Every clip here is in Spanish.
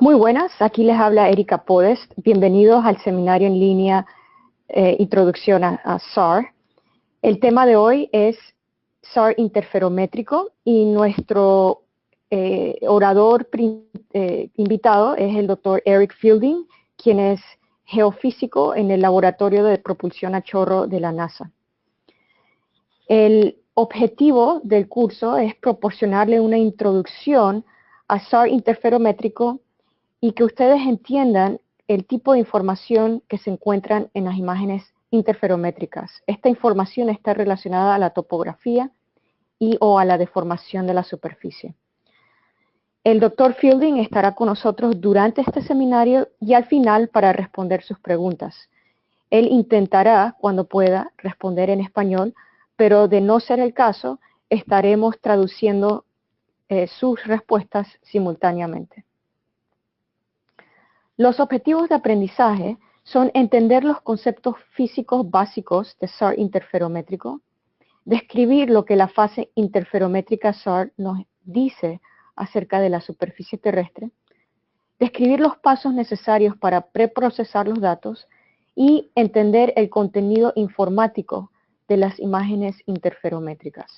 Muy buenas, aquí les habla Erika Podest. Bienvenidos al seminario en línea Introducción a SAR. El tema de hoy es SAR interferométrico y nuestro orador invitado es el doctor Eric Fielding, quien es geofísico en el Laboratorio de Propulsión a Chorro de la NASA. El objetivo del curso es proporcionarle una introducción a SAR interferométrico y que ustedes entiendan el tipo de información que se encuentran en las imágenes interferométricas. Esta información está relacionada a la topografía y o a la deformación de la superficie. El doctor Fielding estará con nosotros durante este seminario y al final para responder sus preguntas. Él intentará, cuando pueda, responder en español, pero de no ser el caso, estaremos traduciendo sus respuestas simultáneamente. Los objetivos de aprendizaje son entender los conceptos físicos básicos de SAR interferométrico, describir lo que la fase interferométrica SAR nos dice acerca de la superficie terrestre, describir los pasos necesarios para preprocesar los datos y entender el contenido informático de las imágenes interferométricas.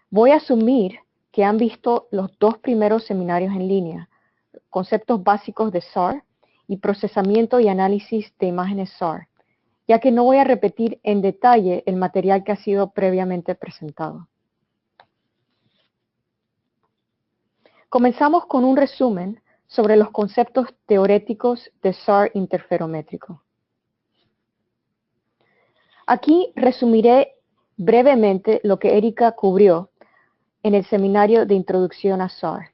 Voy a asumir que han visto los dos primeros seminarios en línea, conceptos básicos de SAR y procesamiento y análisis de imágenes SAR, ya que no voy a repetir en detalle el material que ha sido previamente presentado. Comenzamos con un resumen sobre los conceptos teóricos de SAR interferométrico. Aquí resumiré brevemente lo que Erika cubrió en el seminario de introducción a SAR.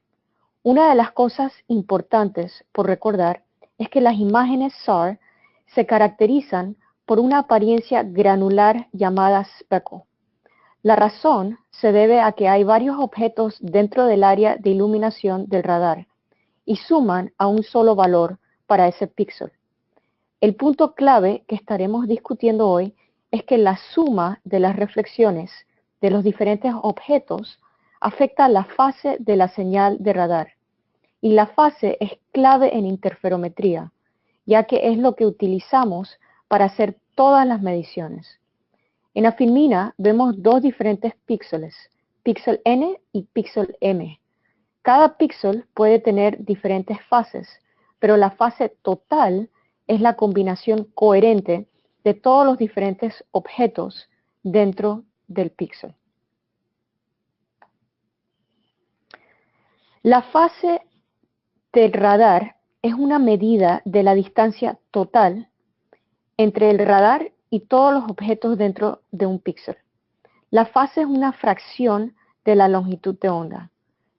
Una de las cosas importantes por recordar es que las imágenes SAR se caracterizan por una apariencia granular llamada speckle. La razón se debe a que hay varios objetos dentro del área de iluminación del radar y suman a un solo valor para ese píxel. El punto clave que estaremos discutiendo hoy es que la suma de las reflexiones de los diferentes objetos afecta la fase de la señal de radar. Y la fase es clave en interferometría, ya que es lo que utilizamos para hacer todas las mediciones. En la filmina vemos dos diferentes píxeles, píxel N y píxel M. Cada píxel puede tener diferentes fases, pero la fase total es la combinación coherente de todos los diferentes objetos dentro del píxel. La fase del radar es una medida de la distancia total entre el radar y todos los objetos dentro de un píxel. La fase es una fracción de la longitud de onda.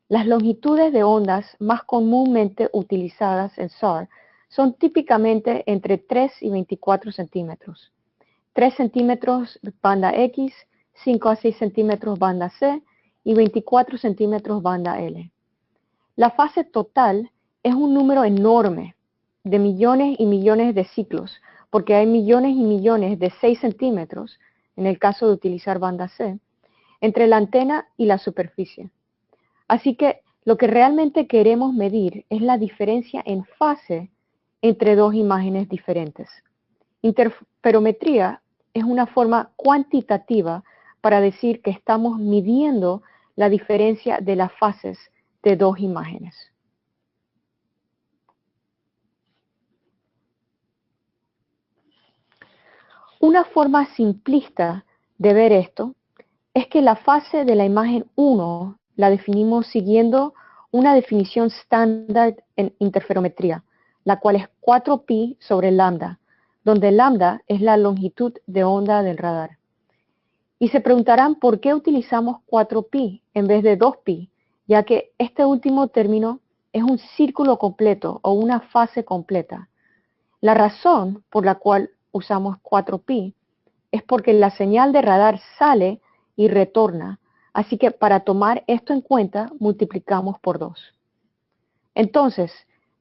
Las longitudes de ondas más comúnmente utilizadas en SAR son típicamente entre 3 y 24 centímetros. 3 centímetros banda X, 5 a 6 centímetros banda C y 24 centímetros banda L. La fase total es un número enorme de millones y millones de ciclos, porque hay millones y millones de 6 centímetros, en el caso de utilizar banda C, entre la antena y la superficie. Así que lo que realmente queremos medir es la diferencia en fase entre dos imágenes diferentes. Interferometría es una forma cuantitativa para decir que estamos midiendo la diferencia de las fases de dos imágenes. Una forma simplista de ver esto es que la fase de la imagen 1 la definimos siguiendo una definición estándar en interferometría, la cual es 4pi sobre lambda, donde lambda es la longitud de onda del radar. Y se preguntarán por qué utilizamos 4pi en vez de 2pi, ya que este último término es un círculo completo o una fase completa. La razón por la cual usamos 4pi es porque la señal de radar sale y retorna, así que para tomar esto en cuenta multiplicamos por 2. Entonces,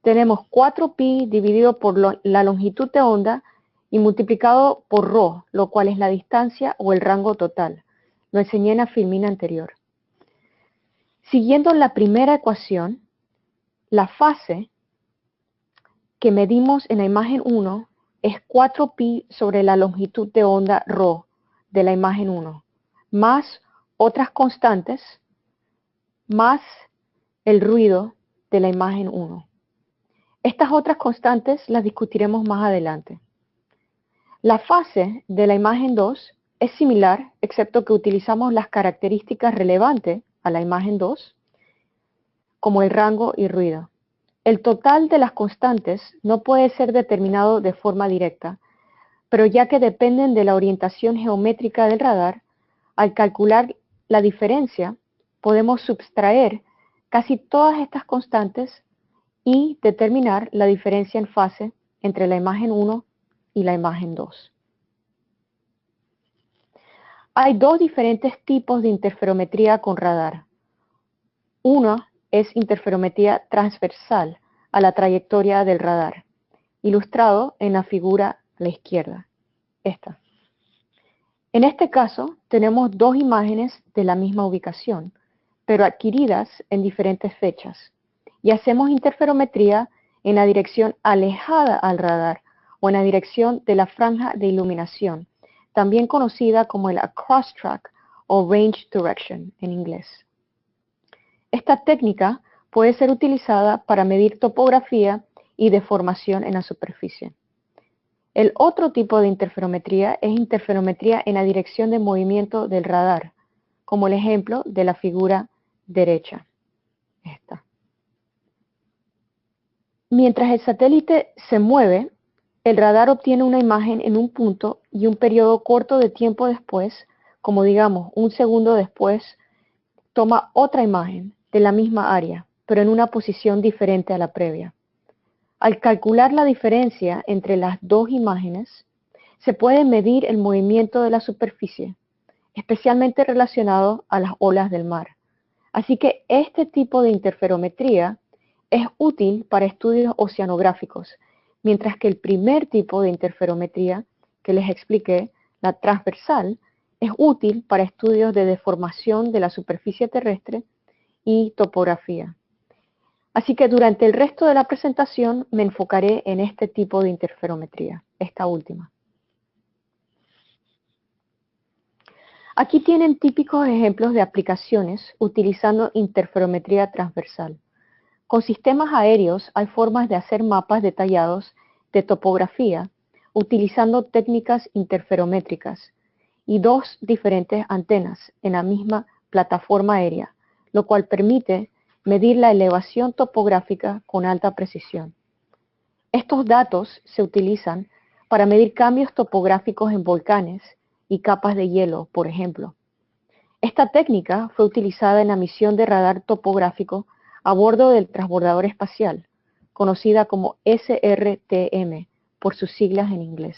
tenemos 4pi dividido por la longitud de onda y multiplicado por ρ, lo cual es la distancia o el rango total. Lo enseñé en la filmina anterior. Siguiendo la primera ecuación, La fase que medimos en la imagen 1 es 4pi sobre la longitud de onda ρ de la imagen 1, más otras constantes, más el ruido de la imagen 1. Estas otras constantes las discutiremos más adelante. La fase de la imagen 2 es similar, excepto que utilizamos las características relevantes a la imagen 2, como el rango y ruido. El total de las constantes no puede ser determinado de forma directa, pero ya que dependen de la orientación geométrica del radar, al calcular la diferencia, podemos subtraer casi todas estas constantes y determinar la diferencia en fase entre la imagen 1 y la imagen 2. Hay dos diferentes tipos de interferometría con radar. Uno es interferometría transversal a la trayectoria del radar, ilustrado en la figura a la izquierda, esta. En este caso, tenemos dos imágenes de la misma ubicación, pero adquiridas en diferentes fechas, y hacemos interferometría en la dirección alejada al radar o en la dirección de la franja de iluminación, también conocida como el cross-track o range direction en inglés. Esta técnica puede ser utilizada para medir topografía y deformación en la superficie. El otro tipo de interferometría es interferometría en la dirección de movimiento del radar, como el ejemplo de la figura derecha. Esta. Mientras el satélite se mueve, el radar obtiene una imagen en un punto y un periodo corto de tiempo después, como digamos un segundo después, toma otra imagen de la misma área, pero en una posición diferente a la previa. Al calcular la diferencia entre las dos imágenes, se puede medir el movimiento de la superficie, especialmente relacionado a las olas del mar. Así que este tipo de interferometría es útil para estudios oceanográficos, mientras que el primer tipo de interferometría que les expliqué, la transversal, es útil para estudios de deformación de la superficie terrestre y topografía. Así que durante el resto de la presentación me enfocaré en este tipo de interferometría, esta última. Aquí tienen típicos ejemplos de aplicaciones utilizando interferometría transversal. Con sistemas aéreos hay formas de hacer mapas detallados de topografía utilizando técnicas interferométricas y dos diferentes antenas en la misma plataforma aérea, lo cual permite medir la elevación topográfica con alta precisión. Estos datos se utilizan para medir cambios topográficos en volcanes y capas de hielo, por ejemplo. Esta técnica fue utilizada en la misión de radar topográfico a bordo del transbordador espacial, conocida como SRTM por sus siglas en inglés,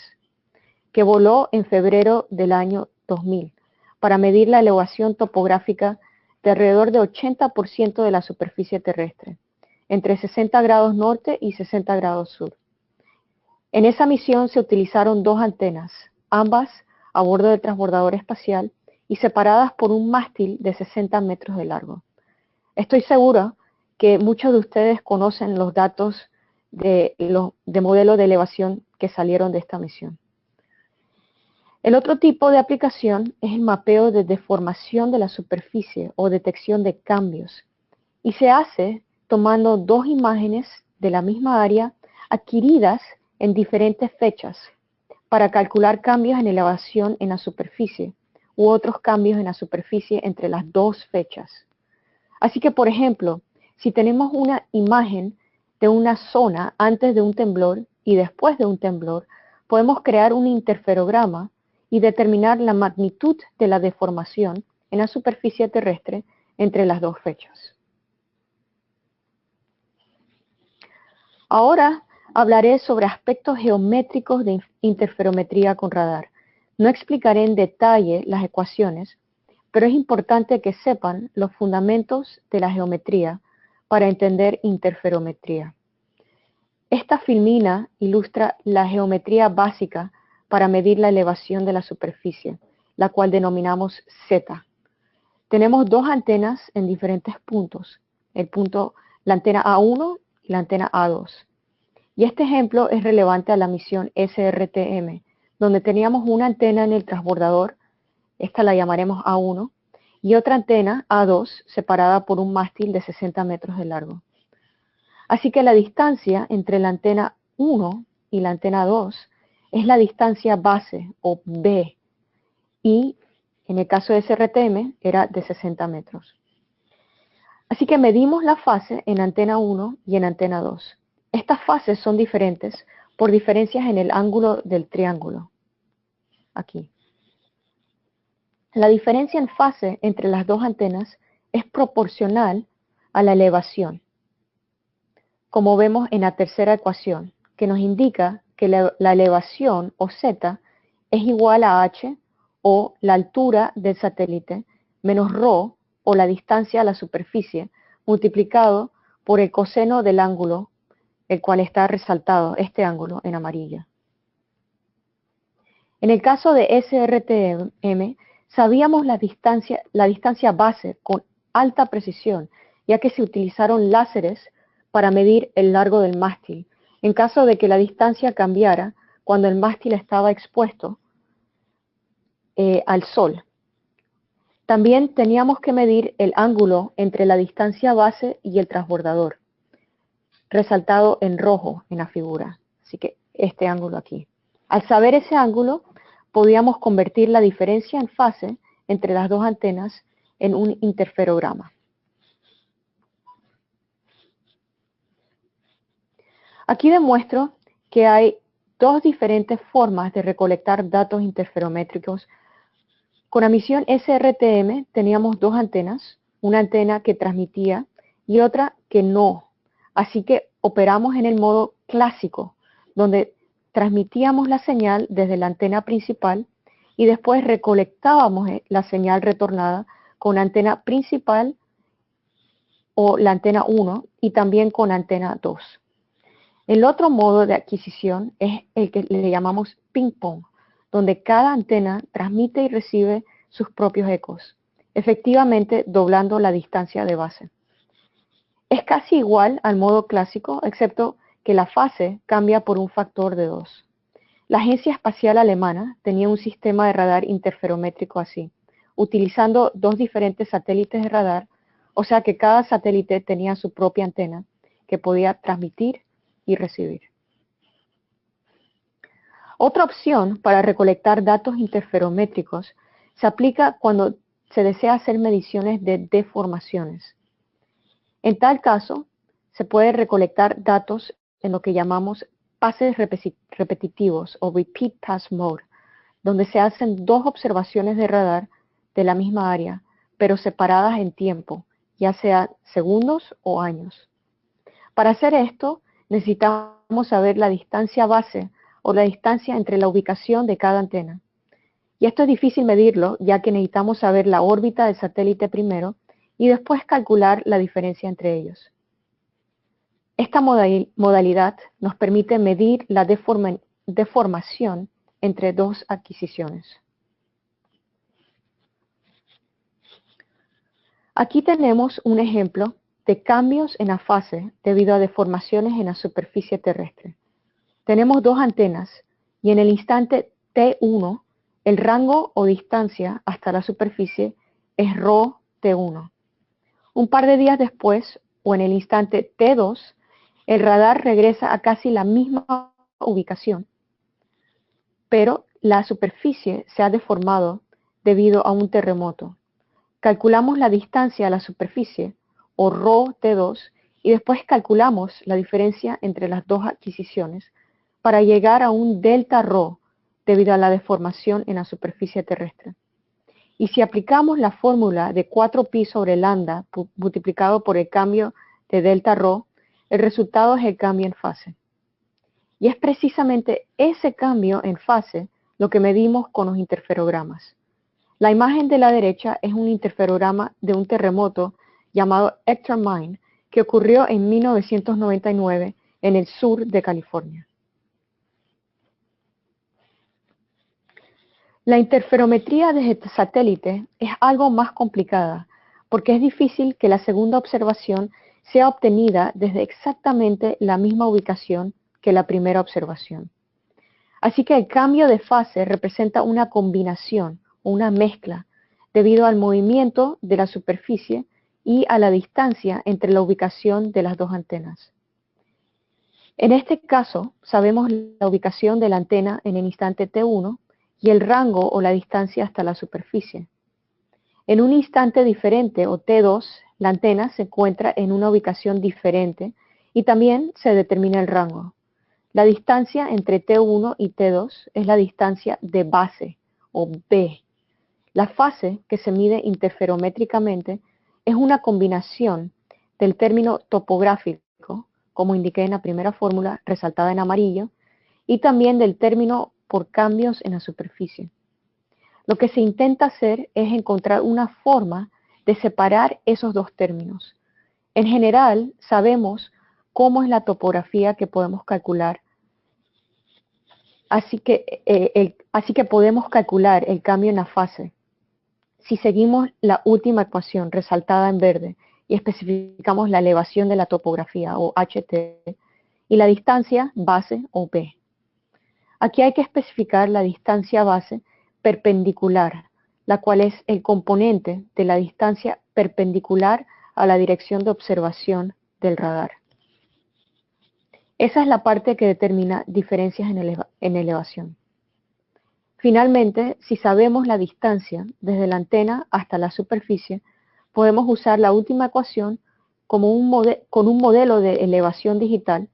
que voló en febrero del año 2000 para medir la elevación topográfica de alrededor de 80% de la superficie terrestre, entre 60 grados norte y 60 grados sur. En esa misión se utilizaron dos antenas, ambas a bordo del transbordador espacial y separadas por un mástil de 60 metros de largo. Estoy segura que muchos de ustedes conocen los datos de modelo de elevación que salieron de esta misión. El otro tipo de aplicación es el mapeo de deformación de la superficie o detección de cambios, y se hace tomando dos imágenes de la misma área adquiridas en diferentes fechas para calcular cambios en elevación en la superficie u otros cambios en la superficie entre las dos fechas. Así que, por ejemplo, si tenemos una imagen de una zona antes de un temblor y después de un temblor, podemos crear un interferograma y determinar la magnitud de la deformación en la superficie terrestre entre las dos fechas. Ahora hablaré sobre aspectos geométricos de interferometría con radar. No explicaré en detalle las ecuaciones, pero es importante que sepan los fundamentos de la geometría para entender interferometría. Esta filmina ilustra la geometría básica para medir la elevación de la superficie, la cual denominamos Z. Tenemos dos antenas en diferentes puntos. El punto la antena A1 y la antena A2. Y este ejemplo es relevante a la misión SRTM, donde teníamos una antena en el transbordador, esta la llamaremos A1, y otra antena A2 separada por un mástil de 60 metros de largo. Así que la distancia entre la antena 1 y la antena 2 es la distancia base o B, y en el caso de SRTM era de 60 metros. Así que medimos la fase en antena 1 y en antena 2. Estas fases son diferentes por diferencias en el ángulo del triángulo. Aquí. La diferencia en fase entre las dos antenas es proporcional a la elevación, como vemos en la tercera ecuación, que nos indica que la elevación, o z, es igual a h, o la altura del satélite, menos ρ, o la distancia a la superficie, multiplicado por el coseno del ángulo, el cual está resaltado, este ángulo, en amarillo. En el caso de SRTM, sabíamos la distancia base con alta precisión, ya que se utilizaron láseres para medir el largo del mástil, en caso de que la distancia cambiara cuando el mástil estaba expuesto al sol. También teníamos que medir el ángulo entre la distancia base y el transbordador, resaltado en rojo en la figura, así que este ángulo aquí. Al saber ese ángulo, podíamos convertir la diferencia en fase entre las dos antenas en un interferograma. Aquí demuestro que hay dos diferentes formas de recolectar datos interferométricos. Con la misión SRTM teníamos dos antenas, una antena que transmitía y otra que no. Así que operamos en el modo clásico, donde transmitíamos la señal desde la antena principal y después recolectábamos la señal retornada con la antena principal o la antena 1 y también con antena 2. El otro modo de adquisición es el que le llamamos ping-pong, donde cada antena transmite y recibe sus propios ecos, efectivamente doblando la distancia de base. Es casi igual al modo clásico, excepto que la fase cambia por un factor de 2. La Agencia Espacial Alemana tenía un sistema de radar interferométrico así, utilizando dos diferentes satélites de radar, o sea que cada satélite tenía su propia antena que podía transmitir y recibir. Otra opción para recolectar datos interferométricos se aplica cuando se desea hacer mediciones de deformaciones. En tal caso, se puede recolectar datos en lo que llamamos pases repetitivos o repeat pass mode, donde se hacen dos observaciones de radar de la misma área, pero separadas en tiempo, ya sea segundos o años. Para hacer esto, necesitamos saber la distancia base o la distancia entre la ubicación de cada antena. Y esto es difícil medirlo, ya que necesitamos saber la órbita del satélite primero y después calcular la diferencia entre ellos. Esta modalidad nos permite medir la deformación entre dos adquisiciones. Aquí tenemos un ejemplo de cambios en la fase debido a deformaciones en la superficie terrestre. Tenemos dos antenas y en el instante T1, el rango o distancia hasta la superficie es ρ T1. Un par de días después, o en el instante T2, el radar regresa a casi la misma ubicación, pero la superficie se ha deformado debido a un terremoto. Calculamos la distancia a la superficie, o ρ T2, y después calculamos la diferencia entre las dos adquisiciones para llegar a un delta ρ debido a la deformación en la superficie terrestre. Y si aplicamos la fórmula de 4pi sobre lambda multiplicado por el cambio de delta ρ, el resultado es el cambio en fase. Y es precisamente ese cambio en fase lo que medimos con los interferogramas. La imagen de la derecha es un interferograma de un terremoto llamado Hector Mine que ocurrió en 1999 en el sur de California. La interferometría desde satélite es algo más complicada porque es difícil que la segunda observación sea obtenida desde exactamente la misma ubicación que la primera observación. Así que el cambio de fase representa una combinación o una mezcla debido al movimiento de la superficie y a la distancia entre la ubicación de las dos antenas. En este caso, sabemos la ubicación de la antena en el instante T1 y el rango o la distancia hasta la superficie. En un instante diferente o T2, la antena se encuentra en una ubicación diferente y también se determina el rango. La distancia entre T1 y T2 es la distancia de base o B. La fase que se mide interferométricamente es una combinación del término topográfico, como indiqué en la primera fórmula resaltada en amarillo, y también del término por cambios en la superficie. Lo que se intenta hacer es encontrar una forma de separar esos dos términos. En general, sabemos cómo es la topografía que podemos calcular, así que podemos calcular el cambio en la fase. Si seguimos la última ecuación resaltada en verde y especificamos la elevación de la topografía o HT y la distancia base o B. Aquí hay que especificar la distancia base perpendicular, la cual es el componente de la distancia perpendicular a la dirección de observación del radar. Esa es la parte que determina diferencias en elevación. Finalmente, si sabemos la distancia desde la antena hasta la superficie, podemos usar la última ecuación con un modelo de elevación digital,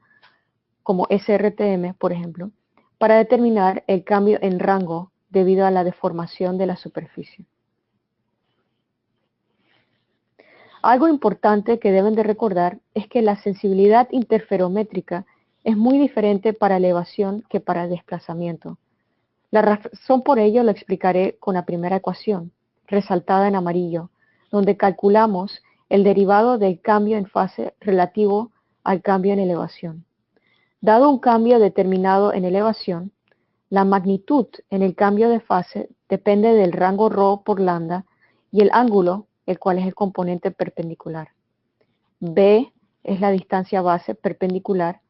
como SRTM, por ejemplo, para determinar el cambio en rango debido a la deformación de la superficie. Algo importante que deben de recordar es que la sensibilidad interferométrica es muy diferente para elevación que para desplazamiento. La razón por ello lo explicaré con la primera ecuación, resaltada en amarillo, donde calculamos el derivado del cambio en fase relativo al cambio en elevación. Dado un cambio determinado en elevación, la magnitud en el cambio de fase depende del rango ρ por lambda y el ángulo, el cual es el componente perpendicular. B es la distancia base perpendicular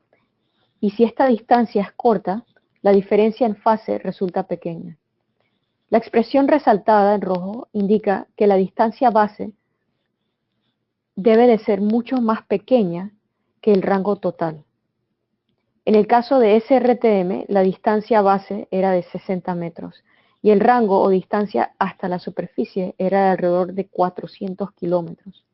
y si esta distancia es corta, la diferencia en fase resulta pequeña. La expresión resaltada en rojo indica que la distancia base debe de ser mucho más pequeña que el rango total. En el caso de SRTM, la distancia base era de 60 metros y el rango o distancia hasta la superficie era de alrededor de 400 kilómetros.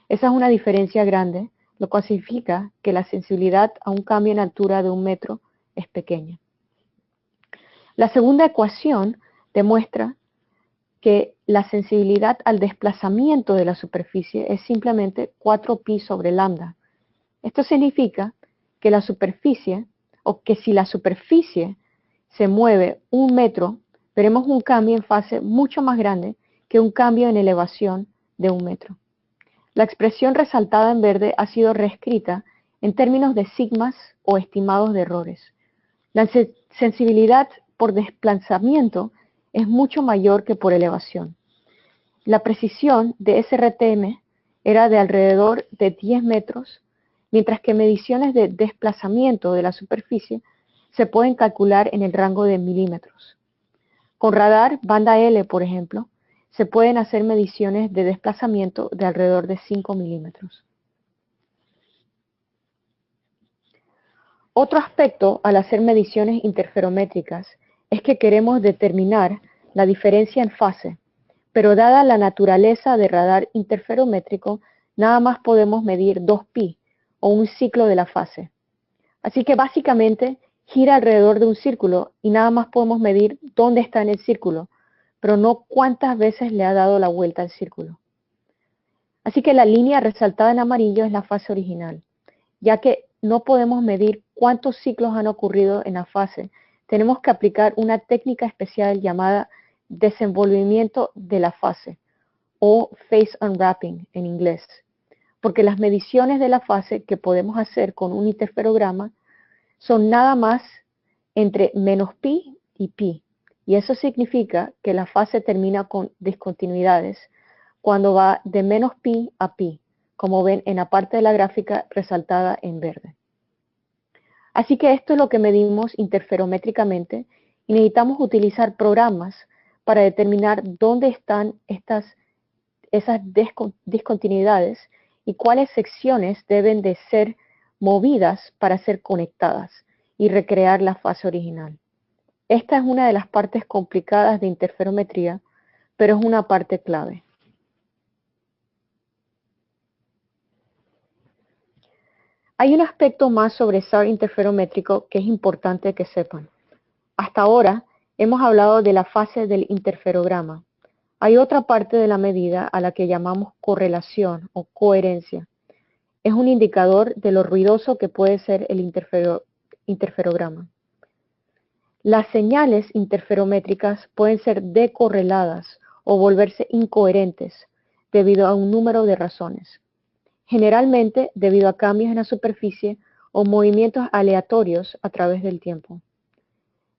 Esa es una diferencia grande, lo cual significa que la sensibilidad a un cambio en altura de 1 metro es pequeña. La segunda ecuación demuestra que la sensibilidad al desplazamiento de la superficie es simplemente 4pi sobre lambda. Esto significa que la superficie, o que si la superficie se mueve 1 metro, veremos un cambio en fase mucho más grande que un cambio en elevación de 1 metro. La expresión resaltada en verde ha sido reescrita en términos de sigmas o estimados de errores. La sensibilidad por desplazamiento es mucho mayor que por elevación. La precisión de SRTM era de alrededor de 10 metros, mientras que mediciones de desplazamiento de la superficie se pueden calcular en el rango de milímetros. Con radar banda L, por ejemplo, se pueden hacer mediciones de desplazamiento de alrededor de 5 milímetros. Otro aspecto al hacer mediciones interferométricas es que queremos determinar la diferencia en fase, pero dada la naturaleza de radar interferométrico, nada más podemos medir 2pi o un ciclo de la fase. Así que básicamente gira alrededor de un círculo y nada más podemos medir dónde está en el círculo, pero no cuántas veces le ha dado la vuelta al círculo. Así que la línea resaltada en amarillo es la fase original. Ya que no podemos medir cuántos ciclos han ocurrido en la fase, tenemos que aplicar una técnica especial llamada desenvolvimiento de la fase, o phase unwrapping en inglés, porque las mediciones de la fase que podemos hacer con un interferograma son nada más entre menos pi y pi, y eso significa que la fase termina con discontinuidades cuando va de menos pi a pi, como ven en la parte de la gráfica resaltada en verde. Así que esto es lo que medimos interferométricamente y necesitamos utilizar programas para determinar dónde están esas discontinuidades y cuáles secciones deben de ser movidas para ser conectadas y recrear la fase original. Esta es una de las partes complicadas de interferometría, pero es una parte clave. Hay un aspecto más sobre SAR interferométrico que es importante que sepan. Hasta ahora hemos hablado de la fase del interferograma. Hay otra parte de la medida a la que llamamos correlación o coherencia. Es un indicador de lo ruidoso que puede ser el interferograma. Las señales interferométricas pueden ser decorreladas o volverse incoherentes debido a un número de razones, generalmente debido a cambios en la superficie o movimientos aleatorios a través del tiempo.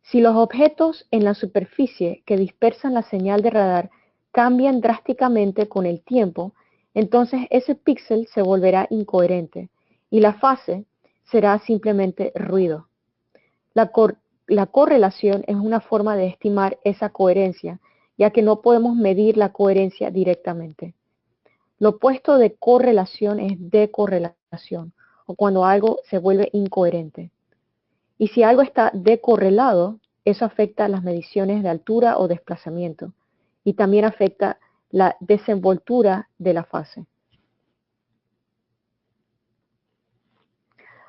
Si los objetos en la superficie que dispersan la señal de radar cambian drásticamente con el tiempo, entonces ese píxel se volverá incoherente y la fase será simplemente ruido. La correlación es una forma de estimar esa coherencia, ya que no podemos medir la coherencia directamente. Lo opuesto de correlación es decorrelación, o cuando algo se vuelve incoherente. Y si algo está decorrelado, eso afecta las mediciones de altura o desplazamiento, y también afecta la desenvoltura de la fase.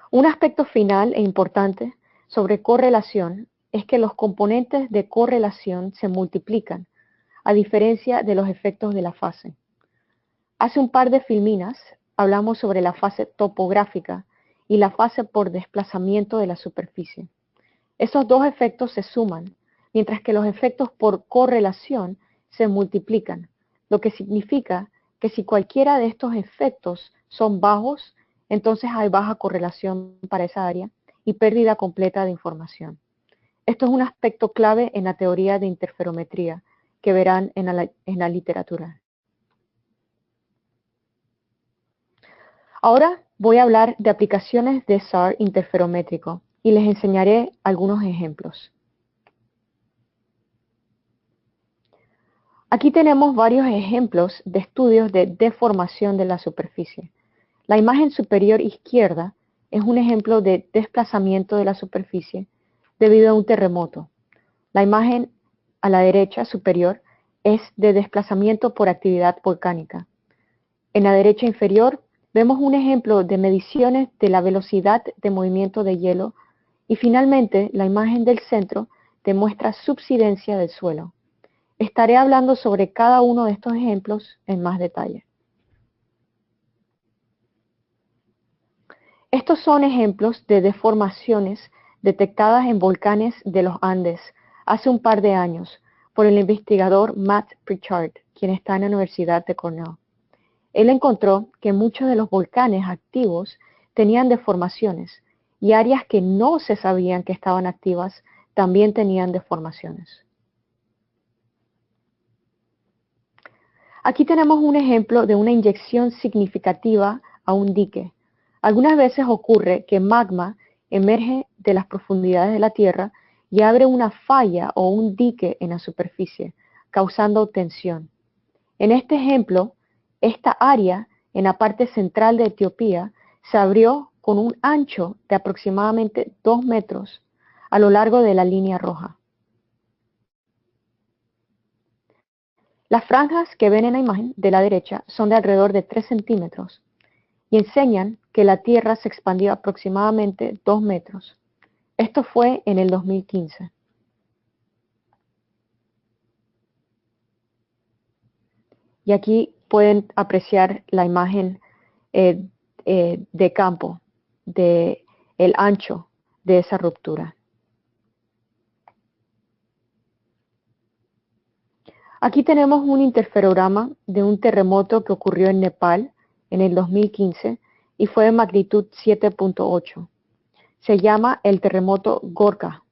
Un aspecto final e importante sobre correlación es que los componentes de correlación se multiplican, a diferencia de los efectos de la fase. Hace un par de filminas hablamos sobre la fase topográfica y la fase por desplazamiento de la superficie. Esos dos efectos se suman, mientras que los efectos por correlación se multiplican, lo que significa que si cualquiera de estos efectos son bajos, entonces hay baja correlación para esa área y pérdida completa de información. Esto es un aspecto clave en la teoría de interferometría que verán en la literatura. Ahora voy a hablar de aplicaciones de SAR interferométrico y les enseñaré algunos ejemplos. Aquí tenemos varios ejemplos de estudios de deformación de la superficie. La imagen superior izquierda es un ejemplo de desplazamiento de la superficie debido a un terremoto. La imagen a la derecha superior es de desplazamiento por actividad volcánica. En la derecha inferior vemos un ejemplo de mediciones de la velocidad de movimiento de hielo y finalmente la imagen del centro demuestra subsidencia del suelo. Estaré hablando sobre cada uno de estos ejemplos en más detalle. Estos son ejemplos de deformaciones detectadas en volcanes de los Andes hace un par de años por el investigador Matt Pritchard, quien está en la Universidad de Cornell. Él encontró que muchos de los volcanes activos tenían deformaciones y áreas que no se sabían que estaban activas también tenían deformaciones. Aquí tenemos un ejemplo de una inyección significativa a un dique. Algunas veces ocurre que magma emerge de las profundidades de la Tierra y abre una falla o un dique en la superficie, causando tensión. En este ejemplo, esta área en la parte central de Etiopía se abrió con un ancho de aproximadamente 2 metros a lo largo de la línea roja. Las franjas que ven en la imagen de la derecha son de alrededor de 3 centímetros y enseñan que la Tierra se expandió aproximadamente 2 metros. Esto fue en el 2015. Y aquí pueden apreciar la imagen de campo, del ancho de esa ruptura. Aquí tenemos un interferograma de un terremoto que ocurrió en Nepal en el 2015 y fue de magnitud 7.8. Se llama el terremoto Gorkha.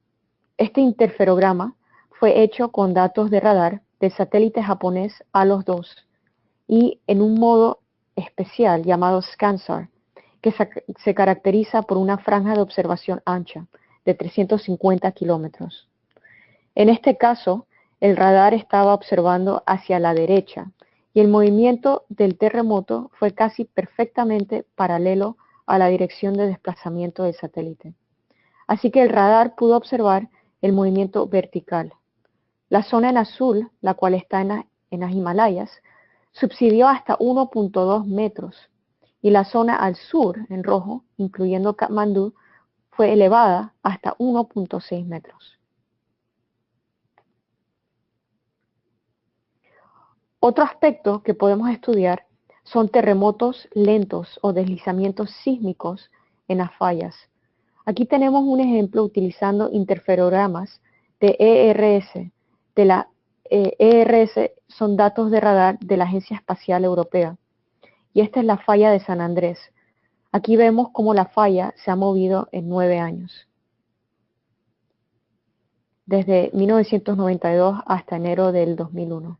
Este interferograma fue hecho con datos de radar del satélite japonés ALOS-2 y en un modo especial llamado ScanSAR, que se caracteriza por una franja de observación ancha de 350 kilómetros. En este caso, el radar estaba observando hacia la derecha y el movimiento del terremoto fue casi perfectamente paralelo a la dirección de desplazamiento del satélite. Así que el radar pudo observar el movimiento vertical. La zona en azul, la cual está en las Himalayas, subsidió hasta 1.2 metros y la zona al sur, en rojo, incluyendo Katmandú, fue elevada hasta 1.6 metros. Otro aspecto que podemos estudiar son terremotos lentos o deslizamientos sísmicos en las fallas. Aquí tenemos un ejemplo utilizando interferogramas de ERS. ERS son datos de radar de la Agencia Espacial Europea. Y esta es la falla de San Andrés. Aquí vemos cómo la falla se ha movido en 9 años. Desde 1992 hasta enero del 2001.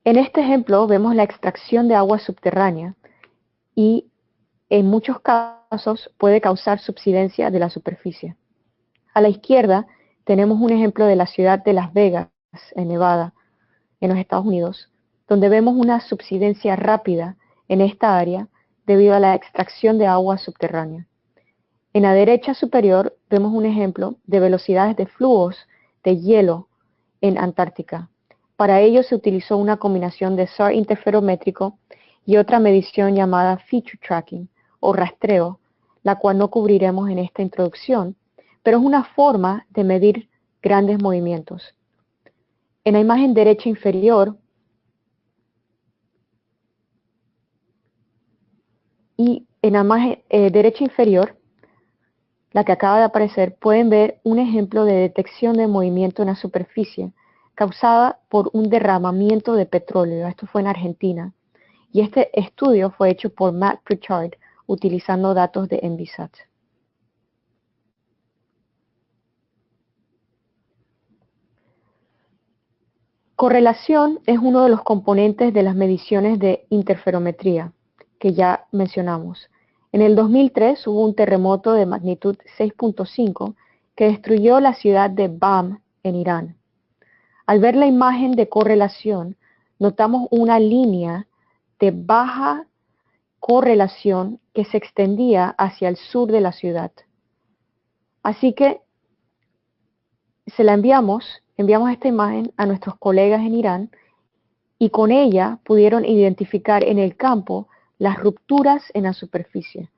En este ejemplo vemos la extracción de agua subterránea y en muchos casos puede causar subsidencia de la superficie. A la izquierda tenemos un ejemplo de la ciudad de Las Vegas, en Nevada, en los Estados Unidos, donde vemos una subsidencia rápida en esta área debido a la extracción de agua subterránea. En la derecha superior vemos un ejemplo de velocidades de flujos de hielo en Antártica. Para ello se utilizó una combinación de SAR interferométrico y otra medición llamada feature tracking o rastreo, la cual no cubriremos en esta introducción, pero es una forma de medir grandes movimientos. En la imagen derecha inferior la que acaba de aparecer, pueden ver un ejemplo de detección de movimiento en la superficie causada por un derramamiento de petróleo. Esto fue en Argentina. Y este estudio fue hecho por Matt Pritchard utilizando datos de Envisat. Correlación es uno de los componentes de las mediciones de interferometría que ya mencionamos. En el 2003 hubo un terremoto de magnitud 6.5 que destruyó la ciudad de Bam en Irán. Al ver la imagen de correlación, notamos una línea de baja correlación que se extendía hacia el sur de la ciudad. Así que enviamos esta imagen a nuestros colegas en Irán y con ella pudieron identificar en el campo las rupturas en la superficie.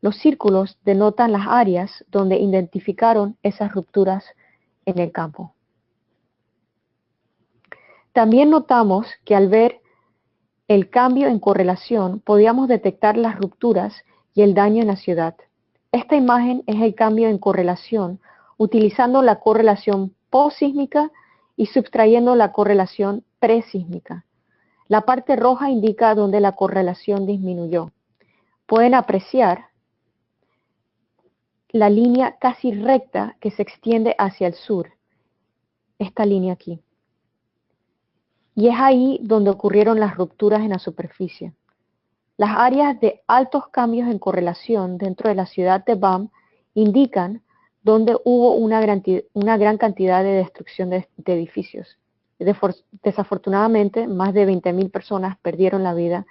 Los círculos denotan las áreas donde identificaron esas rupturas en el campo. También notamos que al ver el cambio en correlación podíamos detectar las rupturas y el daño en la ciudad. Esta imagen es el cambio en correlación utilizando la correlación posísmica y subtrayendo la correlación presísmica. La parte roja indica donde la correlación disminuyó. Pueden apreciar la línea casi recta que se extiende hacia el sur, esta línea aquí. Y es ahí donde ocurrieron las rupturas en la superficie. Las áreas de altos cambios en correlación dentro de la ciudad de Bam indican donde hubo una gran cantidad de destrucción de edificios. Desafortunadamente, más de 20.000 personas perdieron la vida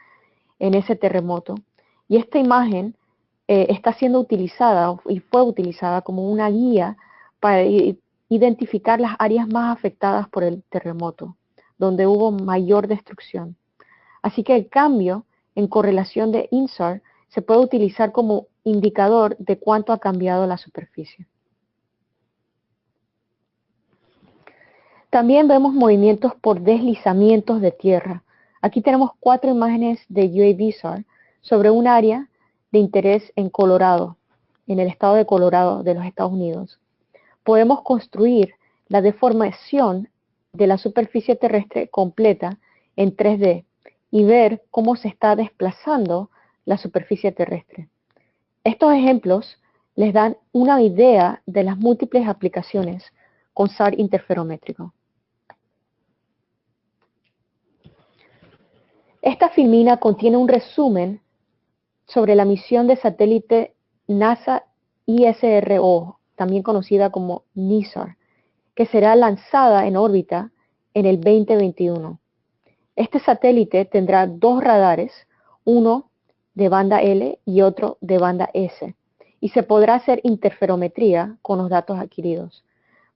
en ese terremoto. Y esta imagen está siendo utilizada y fue utilizada como una guía para identificar las áreas más afectadas por el terremoto, donde hubo mayor destrucción. Así que el cambio en correlación de INSAR se puede utilizar como indicador de cuánto ha cambiado la superficie. También vemos movimientos por deslizamientos de tierra. Aquí tenemos 4 imágenes de UAVSAR sobre un área de interés en Colorado, en el estado de Colorado de los Estados Unidos. Podemos construir la deformación de la superficie terrestre completa en 3D y ver cómo se está desplazando la superficie terrestre. Estos ejemplos les dan una idea de las múltiples aplicaciones con SAR interferométrico. Esta filmina contiene un resumen sobre la misión de satélite NASA ISRO, también conocida como NISAR, que será lanzada en órbita en el 2021. Este satélite tendrá dos radares, uno de banda L y otro de banda S, y se podrá hacer interferometría con los datos adquiridos.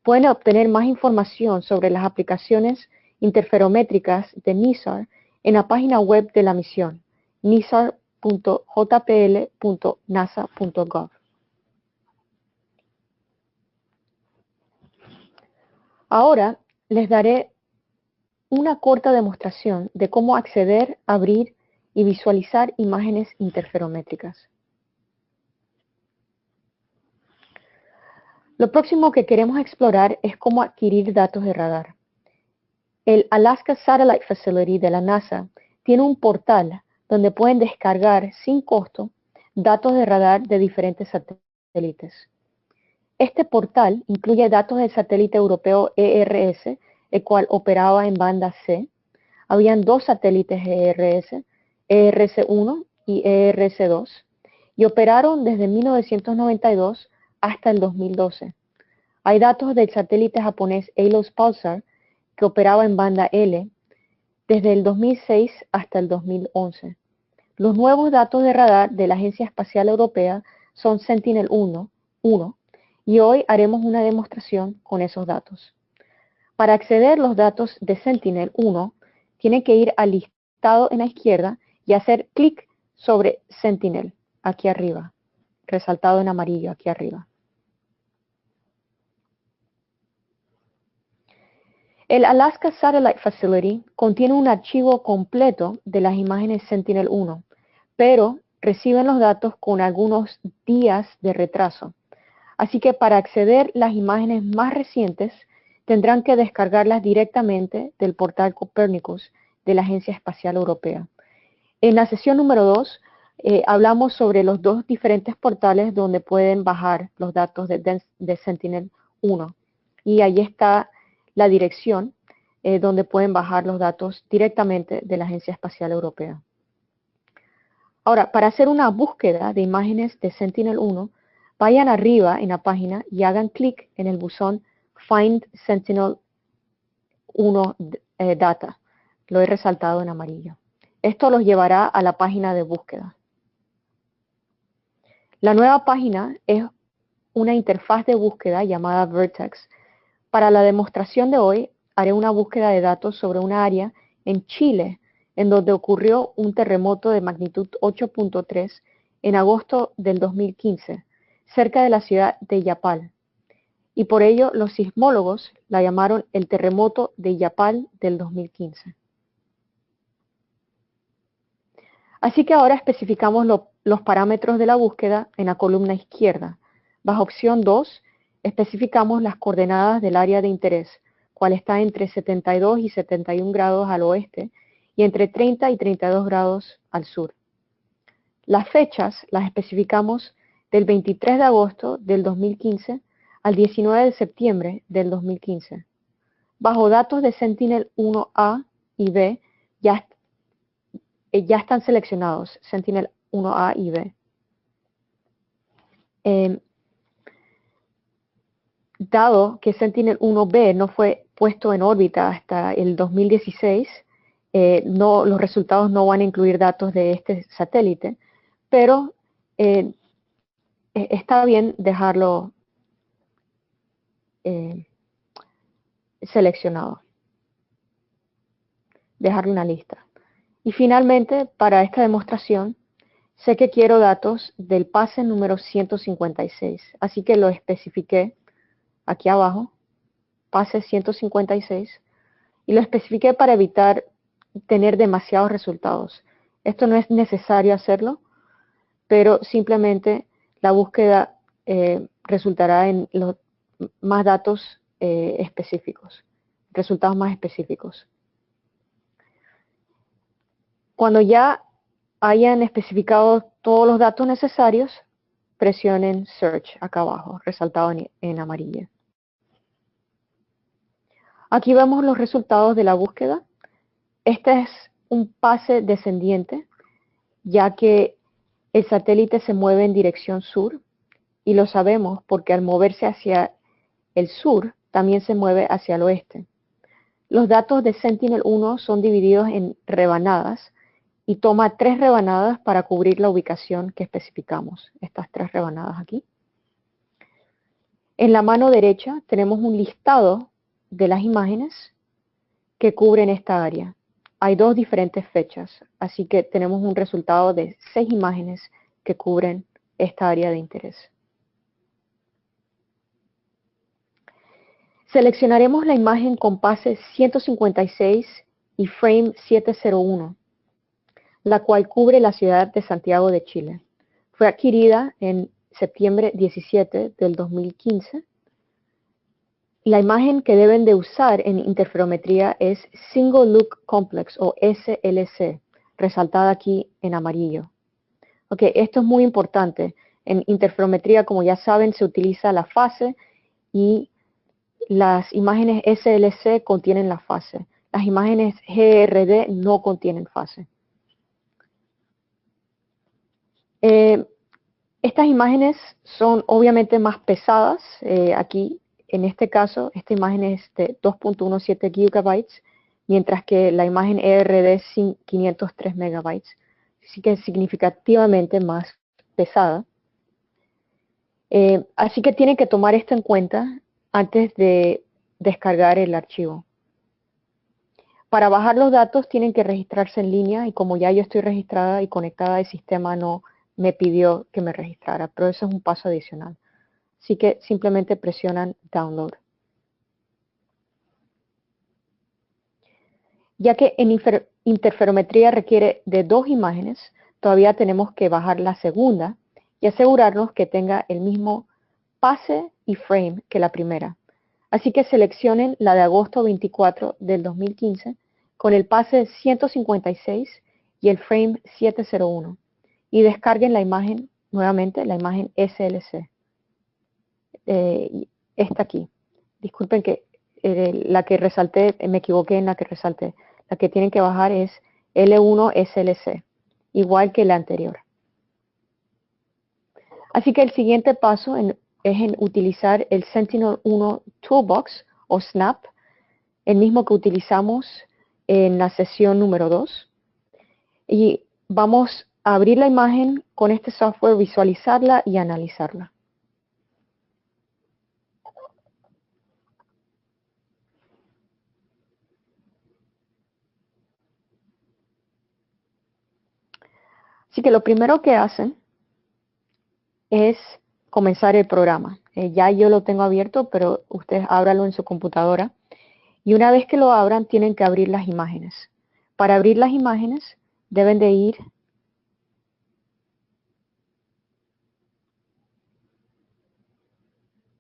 Pueden obtener más información sobre las aplicaciones interferométricas de NISAR en la página web de la misión, nisar.jpl.nasa.gov. Ahora les daré una corta demostración de cómo acceder, abrir y visualizar imágenes interferométricas. Lo próximo que queremos explorar es cómo adquirir datos de radar. El Alaska Satellite Facility de la NASA tiene un portal donde pueden descargar sin costo datos de radar de diferentes satélites. Este portal incluye datos del satélite europeo ERS, el cual operaba en banda C. Habían dos satélites ERS, ERS-1 y ERS-2, y operaron desde 1992 hasta el 2012. Hay datos del satélite japonés ALOS Pulsar, que operaba en banda L, desde el 2006 hasta el 2011. Los nuevos datos de radar de la Agencia Espacial Europea son Sentinel-1, y hoy haremos una demostración con esos datos. Para acceder a los datos de Sentinel-1, tienen que ir al listado en la izquierda y hacer clic sobre Sentinel, aquí arriba, resaltado en amarillo aquí arriba. El Alaska Satellite Facility contiene un archivo completo de las imágenes Sentinel-1, pero reciben los datos con algunos días de retraso. Así que para acceder a las imágenes más recientes, tendrán que descargarlas directamente del portal Copernicus de la Agencia Espacial Europea. En la sesión número 2 hablamos sobre los dos diferentes portales donde pueden bajar los datos de Sentinel-1. Y ahí está la dirección donde pueden bajar los datos directamente de la Agencia Espacial Europea. Ahora, para hacer una búsqueda de imágenes de Sentinel-1, vayan arriba en la página y hagan clic en el buzón Find Sentinel-1 Data. Lo he resaltado en amarillo. Esto los llevará a la página de búsqueda. La nueva página es una interfaz de búsqueda llamada Vertex. Para la demostración de hoy, haré una búsqueda de datos sobre una área en Chile, en donde ocurrió un terremoto de magnitud 8.3 en agosto del 2015, cerca de la ciudad de Yapal. Y por ello los sismólogos la llamaron el terremoto de Yapal del 2015. Así que ahora especificamos los parámetros de la búsqueda en la columna izquierda. Bajo opción 2, especificamos las coordenadas del área de interés, cual está entre 72 y 71 grados al oeste y entre 30 y 32 grados al sur. Las fechas las especificamos del 23 de agosto del 2015 al 19 de septiembre del 2015. Bajo datos de Sentinel-1A y B ya están seleccionados, Sentinel-1A y B. Dado que Sentinel-1B no fue puesto en órbita hasta el 2016, los resultados no van a incluir datos de este satélite, pero está bien dejarlo seleccionado, dejarle una lista. Y finalmente, para esta demostración, sé que quiero datos del pase número 156, así que lo especifiqué aquí abajo, pase 156, y lo especifiqué para evitar tener demasiados resultados. Esto no es necesario hacerlo, pero simplemente la búsqueda resultará en más datos específicos, resultados más específicos. Cuando ya hayan especificado todos los datos necesarios, presionen Search acá abajo, resaltado en amarillo. Aquí vemos los resultados de la búsqueda. Esta es un pase descendiente, ya que el satélite se mueve en dirección sur, y lo sabemos porque al moverse hacia el sur, también se mueve hacia el oeste. Los datos de Sentinel-1 son divididos en rebanadas y toma 3 rebanadas para cubrir la ubicación que especificamos, estas 3 rebanadas aquí. En la mano derecha tenemos un listado de las imágenes que cubren esta área. Hay 2 diferentes fechas, así que tenemos un resultado de 6 imágenes que cubren esta área de interés. Seleccionaremos la imagen con pase 156 y frame 701, la cual cubre la ciudad de Santiago de Chile. Fue adquirida en septiembre 17 del 2015. La imagen que deben de usar en interferometría es Single Look Complex o SLC, resaltada aquí en amarillo. Okay, esto es muy importante. En interferometría, como ya saben, se utiliza la fase y las imágenes SLC contienen la fase. Las imágenes GRD no contienen fase. Estas imágenes son obviamente más pesadas. Aquí, en este caso, esta imagen es de 2.17 gigabytes, mientras que la imagen ERD es 503 megabytes. Así que es significativamente más pesada. Así que tienen que tomar esto en cuenta antes de descargar el archivo. Para bajar los datos tienen que registrarse en línea y como ya yo estoy registrada y conectada al sistema no me pidió que me registrara, pero eso es un paso adicional. Así que simplemente presionan Download. Ya que en interferometría requiere de 2 imágenes, todavía tenemos que bajar la segunda y asegurarnos que tenga el mismo pase y frame que la primera. Así que seleccionen la de agosto 24 del 2015 con el pase 156 y el frame 701 y descarguen la imagen, nuevamente la imagen SLC. Esta aquí. Disculpen que la que resalté, me equivoqué en la que resalté. La que tienen que bajar es L1 SLC, igual que la anterior. Así que el siguiente paso es en utilizar el Sentinel-1 Toolbox o Snap, el mismo que utilizamos en la sesión número 2. Y vamos a abrir la imagen con este software, visualizarla y analizarla. Así que lo primero que hacen es comenzar el programa. Ya yo lo tengo abierto, pero ustedes ábranlo en su computadora. Y una vez que lo abran, tienen que abrir las imágenes. Para abrir las imágenes, deben de ir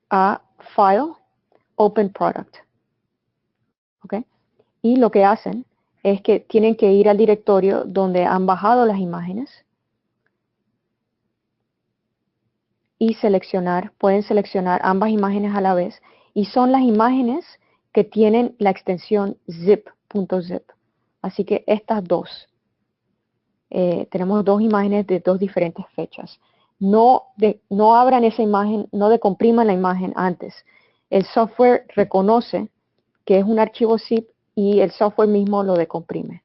a File, Open Product. ¿Okay? Y lo que hacen es que tienen que ir al directorio donde han bajado las imágenes y seleccionar, pueden seleccionar ambas imágenes a la vez y son las imágenes que tienen la extensión zip.zip. Así que estas dos, tenemos 2 imágenes de 2 diferentes fechas. No abran esa imagen, no decompriman la imagen antes. El software reconoce que es un archivo zip y el software mismo lo decomprime.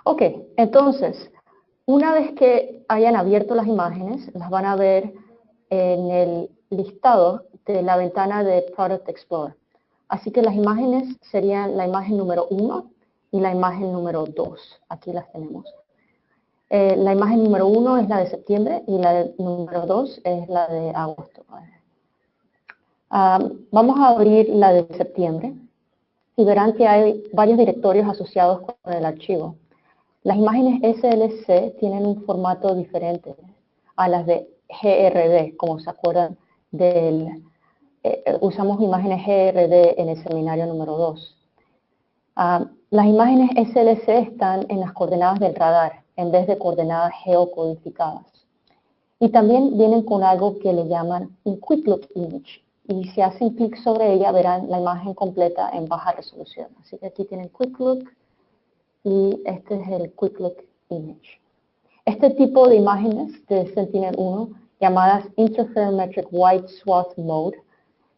Ok, entonces, una vez que hayan abierto las imágenes, las van a ver en el listado de la ventana de Product Explorer. Así que las imágenes serían la imagen número 1 y la imagen número 2. Aquí las tenemos. La imagen número 1 es la de septiembre y la número 2 es la de agosto. Vamos a abrir la de septiembre y verán que hay varios directorios asociados con el archivo. Las imágenes SLC tienen un formato diferente a las de GRD, como se acuerdan usamos imágenes GRD en el seminario número 2. Las imágenes SLC están en las coordenadas del radar en vez de coordenadas geocodificadas. Y también vienen con algo que le llaman un Quick Look Image, y si hacen clic sobre ella verán la imagen completa en baja resolución. Así que aquí tienen Quick Look y este es el Quick Look Image. Este tipo de imágenes de Sentinel-1, llamadas Interferometric White Swath Mode,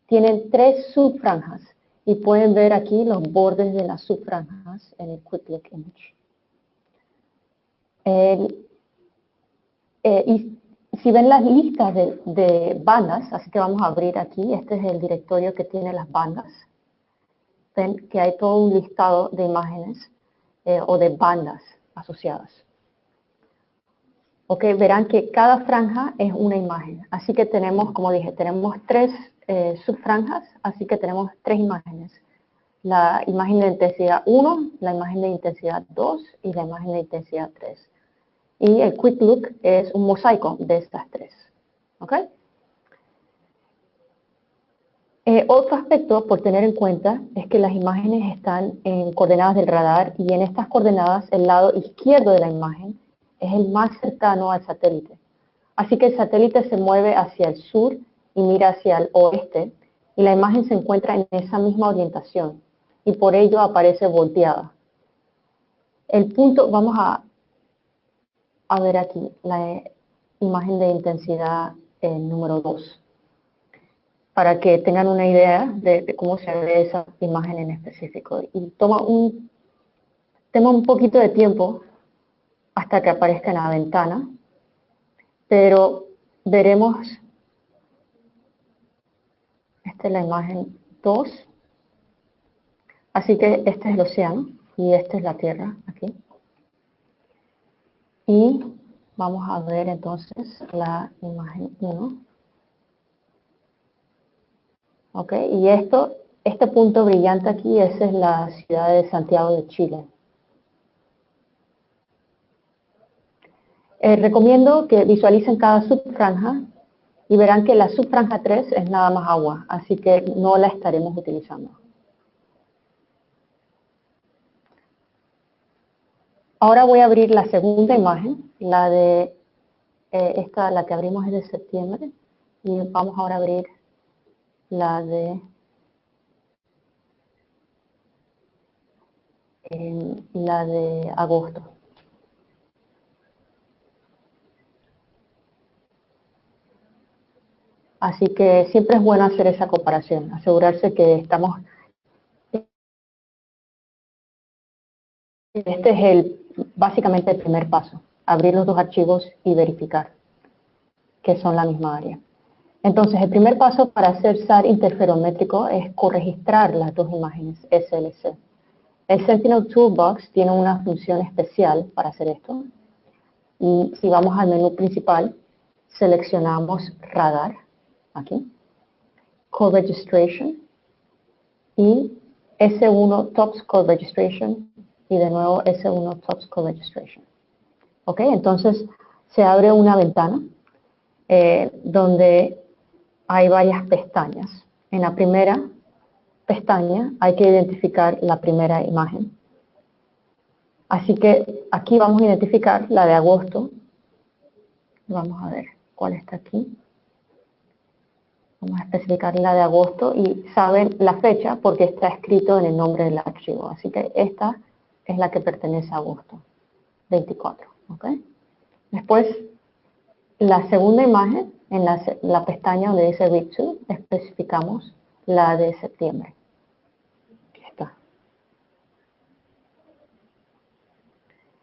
tienen 3 subfranjas y pueden ver aquí los bordes de las subfranjas en el Quick Look Image. Y si ven las listas de bandas, así que vamos a abrir aquí, este es el directorio que tiene las bandas. Ven que hay todo un listado de imágenes o de bandas asociadas. Ok, verán que cada franja es una imagen. Así que tenemos, como dije, tenemos 3 subfranjas, así que tenemos 3 imágenes. La imagen de intensidad 1, la imagen de intensidad 2 y la imagen de intensidad 3. Y el Quick Look es un mosaico de estas 3. ¿Ok? Otro aspecto por tener en cuenta es que las imágenes están en coordenadas del radar y en estas coordenadas el lado izquierdo de la imagen es el más cercano al satélite. Así que el satélite se mueve hacia el sur y mira hacia el oeste y la imagen se encuentra en esa misma orientación y por ello aparece volteada. El punto, vamos a ver aquí la imagen de intensidad número 2 para que tengan una idea de cómo se ve esa imagen en específico. Y toma un poquito de tiempo hasta que aparezca en la ventana, pero veremos, esta es la imagen 2, así que este es el océano y esta es la Tierra, aquí. Y vamos a ver entonces la imagen 1. Ok, y este punto brillante aquí, esa es la ciudad de Santiago de Chile. Recomiendo que visualicen cada subfranja y verán que la subfranja 3 es nada más agua, así que no la estaremos utilizando. Ahora voy a abrir la segunda imagen, la de la que abrimos es de septiembre, y vamos ahora a abrir la de agosto. Así que siempre es bueno hacer esa comparación, asegurarse que estamos... Este es básicamente el primer paso, abrir los dos archivos y verificar que son la misma área. Entonces, el primer paso para hacer SAR interferométrico es corregistrar las dos imágenes SLC. El Sentinel Toolbox tiene una función especial para hacer esto. Y si vamos al menú principal, seleccionamos Radar, aquí, Code Registration y S1 Tops Code Registration y de nuevo S1 Tops Code Registration. Ok, entonces se abre una ventana donde hay varias pestañas. En la primera pestaña hay que identificar la primera imagen. Así que aquí vamos a identificar la de agosto. Vamos a ver cuál está aquí. Vamos a especificar la de agosto y saben la fecha porque está escrito en el nombre del archivo. Así que esta es la que pertenece a agosto 24. ¿Okay? Después, la segunda imagen, en la pestaña donde dice Read To, especificamos la de septiembre. Aquí está.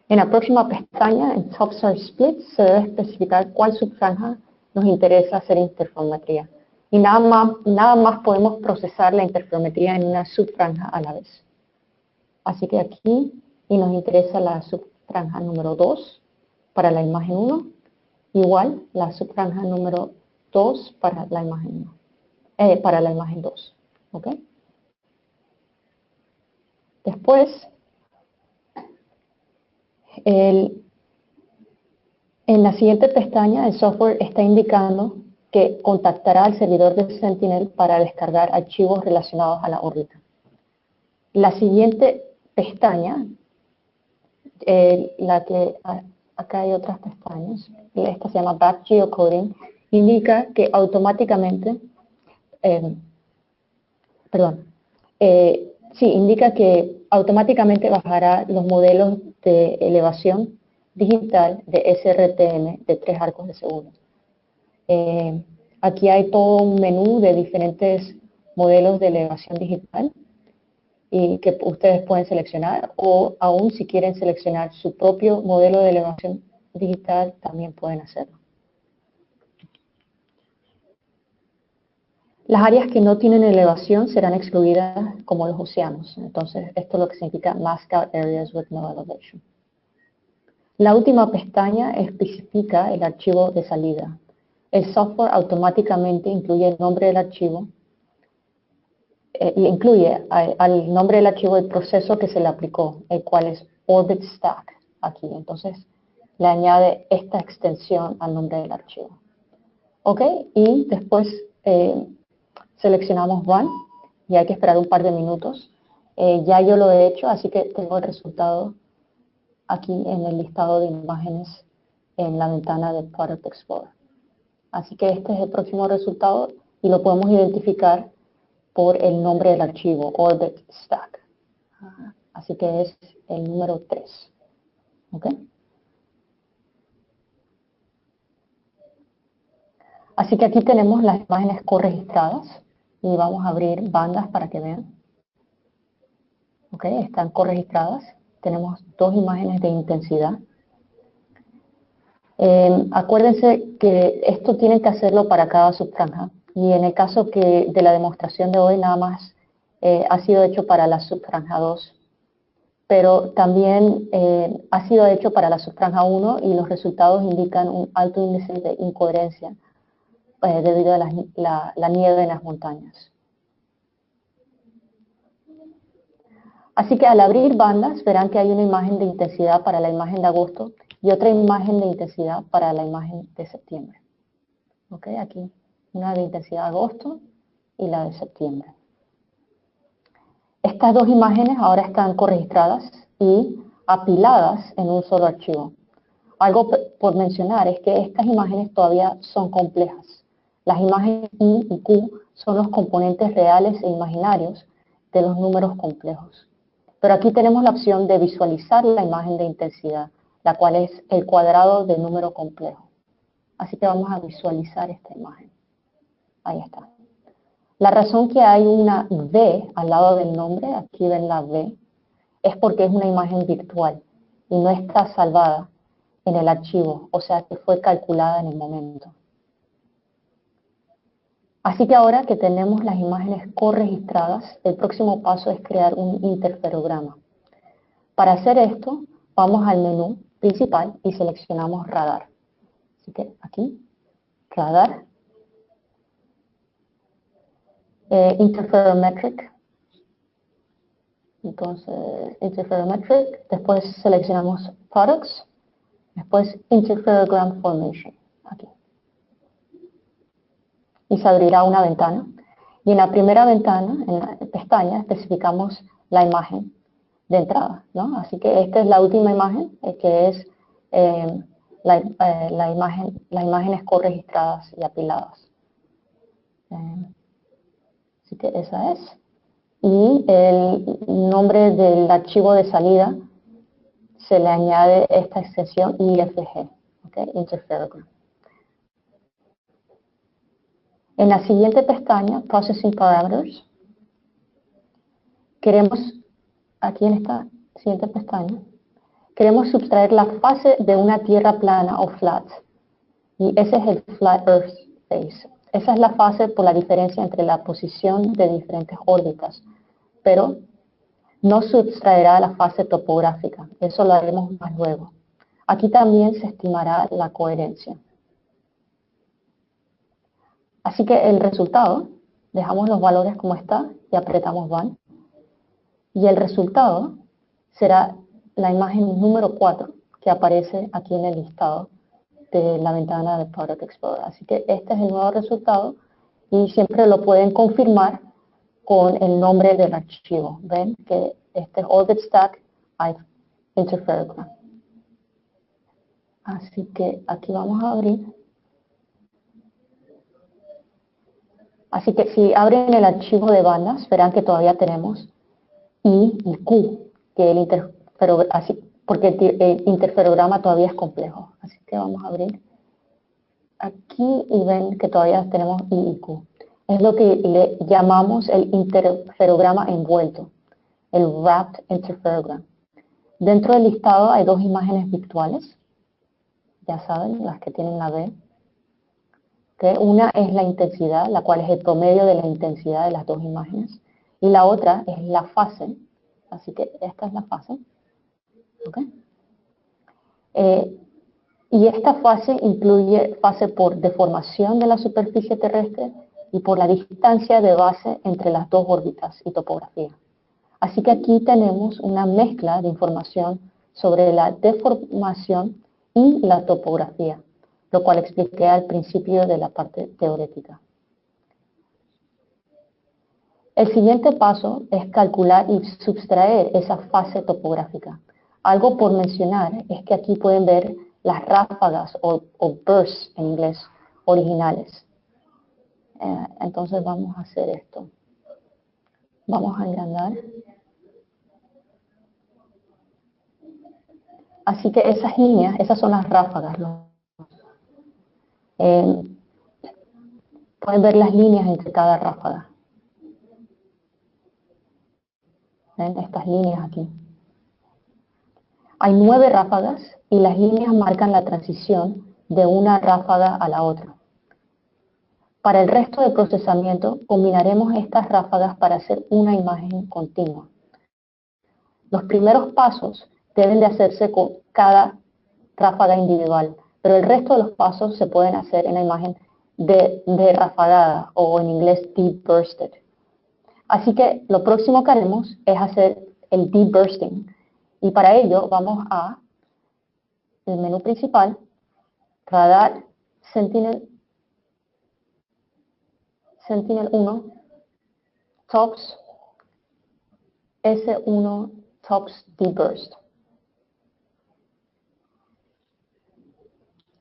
En la próxima pestaña, en Top SAR Split, se debe especificar cuál subfranja nos interesa hacer interferometría. Y nada más podemos procesar la interferometría en una subfranja a la vez. Así que aquí, y nos interesa la subfranja número 2 para la imagen 1, igual la subfranja número 2 para la imagen 1, para la imagen 2. ¿Ok? Después, en la siguiente pestaña, el software está indicando que contactará al servidor de Sentinel para descargar archivos relacionados a la órbita. La siguiente pestaña, acá hay otras pestañas, esta se llama Back Geocoding, indica que automáticamente perdón, sí, indica que automáticamente bajará los modelos de elevación digital de SRTM de 3 arcos de segundo. Aquí hay todo un menú de diferentes modelos de elevación digital y que ustedes pueden seleccionar, o aún si quieren seleccionar su propio modelo de elevación digital, también pueden hacerlo. Las áreas que no tienen elevación serán excluidas como los océanos. Entonces, esto es lo que significa Masked Out Areas with No Elevation. La última pestaña especifica el archivo de salida. El software automáticamente incluye el nombre del archivo y incluye al nombre del archivo el proceso que se le aplicó, el cual es Orbit Stack aquí. Entonces, le añade esta extensión al nombre del archivo. ¿Ok? Y después seleccionamos Run y hay que esperar un par de minutos. Ya yo lo he hecho, así que tengo el resultado aquí en el listado de imágenes en la ventana de Product Explorer. Así que este es el próximo resultado y lo podemos identificar por el nombre del archivo, Orbit Stack. Así que es el número 3. ¿Ok? Así que aquí tenemos las imágenes corregistradas y vamos a abrir bandas para que vean. ¿Ok? Están corregistradas. Tenemos 2 imágenes de intensidad. Acuérdense que esto tienen que hacerlo para cada subfranja. Y en el caso de la demostración de hoy, nada más ha sido hecho para la subfranja 2. Pero también ha sido hecho para la subfranja 1 y los resultados indican un alto índice de incoherencia debido a la nieve en las montañas. Así que al abrir bandas verán que hay una imagen de intensidad para la imagen de agosto y otra imagen de intensidad para la imagen de septiembre. ¿Ok? Aquí una de intensidad de agosto y la de septiembre. Estas 2 imágenes ahora están corregistradas y apiladas en un solo archivo. Algo por mencionar es que estas imágenes todavía son complejas. Las imágenes I y Q son los componentes reales e imaginarios de los números complejos. Pero aquí tenemos la opción de visualizar la imagen de intensidad, la cual es el cuadrado del número complejo. Así que vamos a visualizar esta imagen. Ahí está. La razón que hay una V al lado del nombre, aquí ven la V, es porque es una imagen virtual y no está salvada en el archivo, o sea que fue calculada en el momento. Así que ahora que tenemos las imágenes corregistradas, el próximo paso es crear un interferograma. Para hacer esto, vamos al menú principal y seleccionamos radar. Así que aquí, radar, interferometric. Entonces, interferometric, después seleccionamos products, después interferogram formation, aquí. Y se abrirá una ventana. Y en la primera ventana, en la pestaña, especificamos la imagen de entrada, ¿no? Así que esta es la última imagen, que es las imágenes corregistradas y apiladas. Así que esa es. Y el nombre del archivo de salida se le añade esta extensión IFG, ¿okay? Interferogram. En la siguiente pestaña, Processing Parameters, queremos, aquí en esta siguiente pestaña, queremos sustraer la fase de una tierra plana o flat. Y ese es el Flat Earth Phase. Esa es la fase por la diferencia entre la posición de diferentes órbitas. Pero no sustraerá la fase topográfica. Eso lo haremos más luego. Aquí también se estimará la coherencia. Así que el resultado, dejamos los valores como está y apretamos Run. Y el resultado será la imagen número 4 que aparece aquí en el listado de la ventana de Product Explorer. Así que este es el nuevo resultado y siempre lo pueden confirmar con el nombre del archivo. Ven que este es Orbit Stack Interferogram. Así que aquí vamos a abrir. Así que si abren el archivo de bandas, verán que todavía tenemos I y Q, que porque el interferograma todavía es complejo. Así que vamos a abrir aquí y ven que todavía tenemos I y Q. Es lo que le llamamos el interferograma envuelto, el wrapped interferogram. Dentro del listado hay dos imágenes virtuales, ya saben, las que tienen la B. ¿Okay? Una es la intensidad, la cual es el promedio de la intensidad de las dos imágenes, y la otra es la fase, así que esta es la fase. ¿Okay? Y esta fase incluye fase por deformación de la superficie terrestre y por la distancia de base entre las dos órbitas y topografía. Así que aquí tenemos una mezcla de información sobre la deformación y la topografía, lo cual expliqué al principio de la parte teórica. El siguiente paso es calcular y sustraer esa fase topográfica. Algo por mencionar es que aquí pueden ver las ráfagas o bursts en inglés originales. Entonces vamos a hacer esto. Vamos a agrandar. Así que esas líneas, esas son las ráfagas. Pueden ver las líneas entre cada ráfaga. ¿Ven? Estas líneas aquí. Hay 9 ráfagas y las líneas marcan la transición de una ráfaga a la otra. Para el resto del procesamiento, combinaremos estas ráfagas para hacer una imagen continua. Los primeros pasos deben de hacerse con cada ráfaga individual, pero el resto de los pasos se pueden hacer en la imagen de rafagada o en inglés deep bursted. Así que lo próximo que haremos es hacer el deep bursting y para ello vamos a el menú principal, radar Sentinel 1, tops, S1 tops deep burst.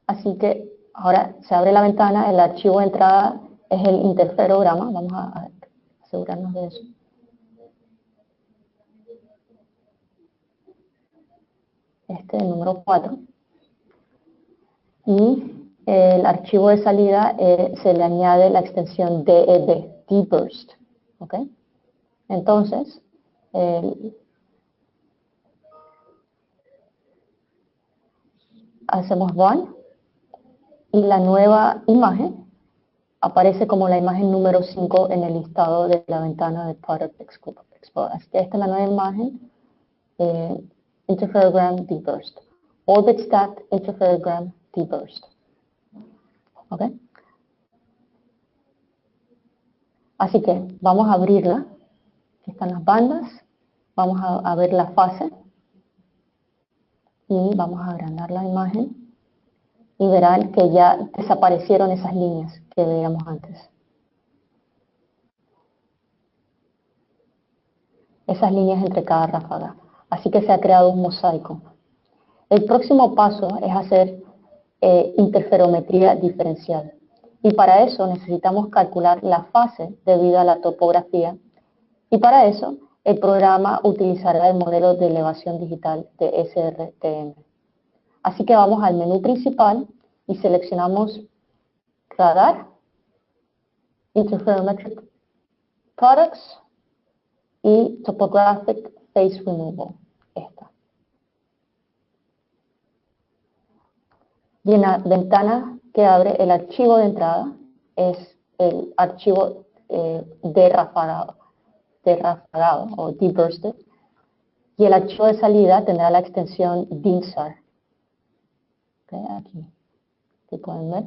Así que ahora se abre la ventana, el archivo de entrada es el interferograma, vamos a asegurarnos de eso. Este es el número 4. Y el archivo de salida se le añade la extensión DEB, deep burst. ¿Ok? Entonces, hacemos run y la nueva imagen aparece como la imagen número 5 en el listado de la ventana de Product Explorer. Así que esta es la nueva imagen, interferogram deep burst. Orbit stacked interferogram deep burst. ¿Ok? Así que vamos a abrirla. Aquí están las bandas. Vamos a ver la fase. Y vamos a agrandar la imagen. Y verán que ya desaparecieron esas líneas que veíamos antes. Esas líneas entre cada ráfaga. Así que se ha creado un mosaico. El próximo paso es hacer interferometría diferencial. Y para eso necesitamos calcular la fase debido a la topografía. Y para eso el programa utilizará el modelo de elevación digital de SRTM. Así que vamos al menú principal y seleccionamos Radar, Interferometric Products y Topographic Phase Removal. Esta. Y en la ventana que abre el archivo de entrada es el archivo de rafagado o deep bursted, y el archivo de salida tendrá la extensión DINSAR. Okay, aquí pueden ver.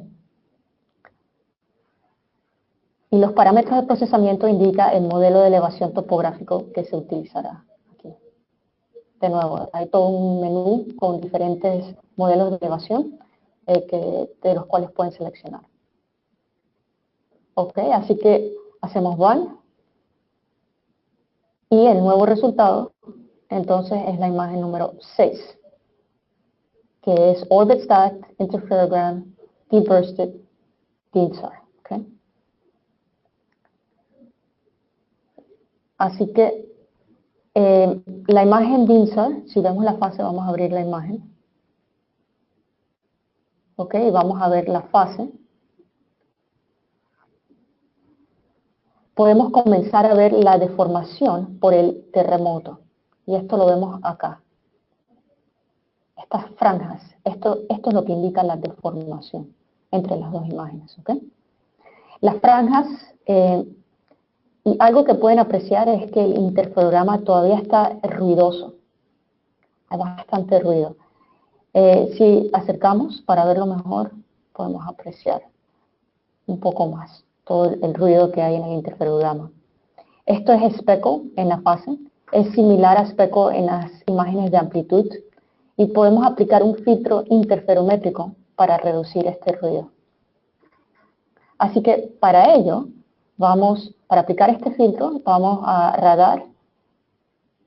Y los parámetros de procesamiento indican el modelo de elevación topográfico que se utilizará. Aquí. De nuevo, hay todo un menú con diferentes modelos de elevación de los cuales pueden seleccionar. Ok, así que hacemos run. Y el nuevo resultado, entonces, es la imagen número 6, que es Orbit Stacked Interferogram Deep Bursted DINSAR. Okay. Así que la imagen DINSAR, si vemos la fase, vamos a abrir la imagen. Ok, vamos a ver la fase. Podemos comenzar a ver la deformación por el terremoto. Y esto lo vemos acá. Estas franjas, esto es lo que indica la deformación entre las dos imágenes. ¿Ok? Las franjas, y algo que pueden apreciar es que el interferograma todavía está ruidoso. Hay bastante ruido. Si acercamos para verlo mejor, podemos apreciar un poco más todo el ruido que hay en el interferograma. Esto es speckle en la fase, es similar a speckle en las imágenes de amplitud y podemos aplicar un filtro interferométrico para reducir este ruido. Así que para ello, para aplicar este filtro, vamos a Radar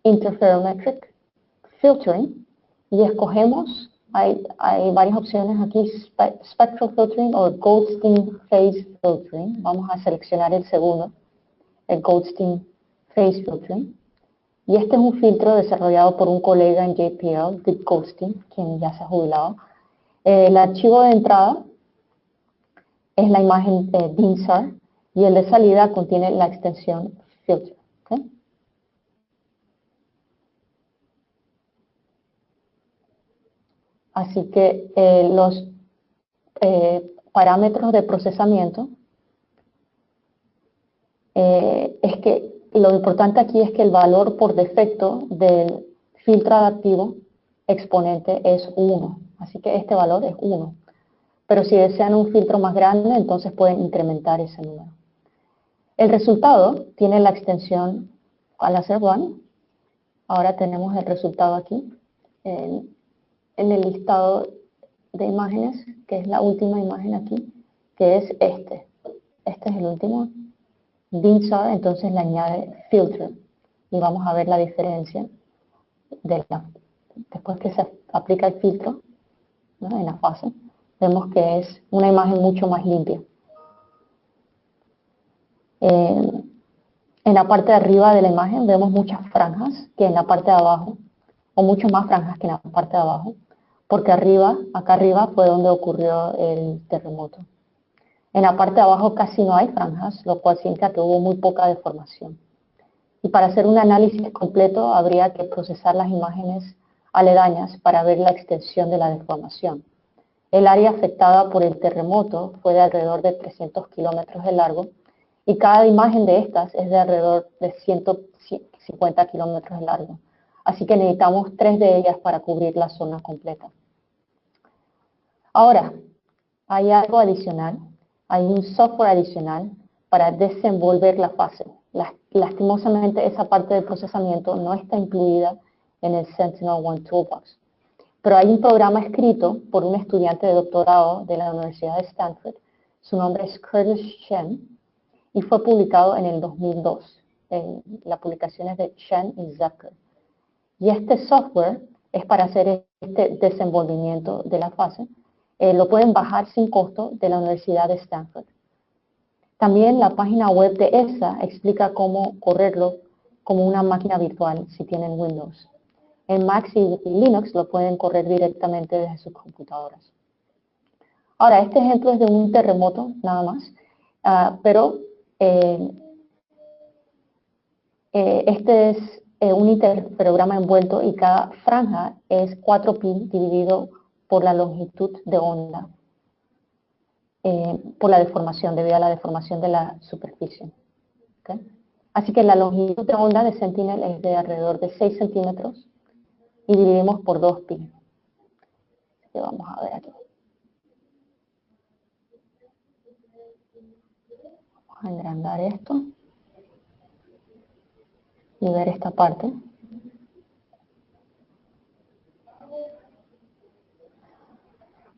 Interferometric Filtering y escogemos, hay varias opciones aquí, Spectral Filtering o Goldstein Phase Filtering. Vamos a seleccionar el segundo, el Goldstein Phase Filtering. Y este es un filtro desarrollado por un colega en JPL, Dick Goldstein, quien ya se ha jubilado. El archivo de entrada es la imagen DINSAR y el de salida contiene la extensión Filter. ¿Okay? Así que los parámetros de procesamiento es que lo importante aquí es que el valor por defecto del filtro adaptivo exponente es 1. Así que este valor es 1. Pero si desean un filtro más grande, entonces pueden incrementar ese número. El resultado tiene la extensión al hacer one. Ahora tenemos el resultado aquí en el listado de imágenes, que es la última imagen aquí, que es este. Este es el último. DINSAR, entonces le añade filter. Y vamos a ver la diferencia después que se aplica el filtro, ¿no? En la fase. Vemos que es una imagen mucho más limpia. En la parte de arriba de la imagen vemos muchas franjas que en la parte de abajo, o mucho más franjas que en la parte de abajo, porque acá arriba fue donde ocurrió el terremoto. En la parte de abajo casi no hay franjas, lo cual significa que hubo muy poca deformación. Y para hacer un análisis completo habría que procesar las imágenes aledañas para ver la extensión de la deformación. El área afectada por el terremoto fue de alrededor de 300 kilómetros de largo y cada imagen de estas es de alrededor de 150 kilómetros de largo. Así que necesitamos 3 de ellas para cubrir la zona completa. Ahora, hay algo adicional, hay un software adicional para desenvolver la fase. Lastimosamente, esa parte del procesamiento no está incluida en el Sentinel-1 Toolbox. Pero hay un programa escrito por un estudiante de doctorado de la Universidad de Stanford. Su nombre es Curtis Shen y fue publicado en el 2002. La publicación es de Shen y Zucker. Y este software es para hacer este desenvolvimiento de la fase. Lo pueden bajar sin costo de la Universidad de Stanford. También la página web de ESA explica cómo correrlo como una máquina virtual si tienen Windows. En Mac y Linux lo pueden correr directamente desde sus computadoras. Ahora, este ejemplo es de un terremoto, nada más, pero este es un interferograma envuelto y cada franja es 4pi dividido por la longitud de onda, por la deformación, debido a la deformación de la superficie. ¿Okay? Así que la longitud de onda de Sentinel es de alrededor de 6 centímetros y dividimos por 2pi. Que vamos a ver aquí. Vamos a engrandar esto y ver esta parte.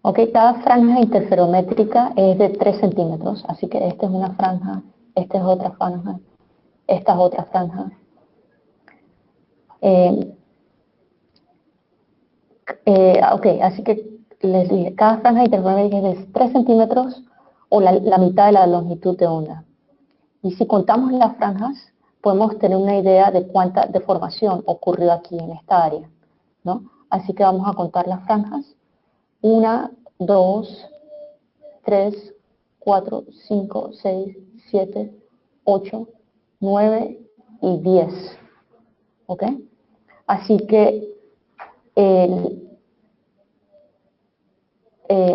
Ok, cada franja interferométrica es de 3 centímetros, así que esta es una franja, esta es otra franja, esta es otra franja. Ok, así que les dije, cada franja interferométrica es de 3 centímetros o la mitad de la longitud de onda. Y si contamos las franjas, podemos tener una idea de cuánta deformación ocurrió aquí en esta área, ¿no? Así que vamos a contar las franjas. 1, 2, 3, 4, 5, 6, 7, 8, 9 y 10. ¿Ok? Así que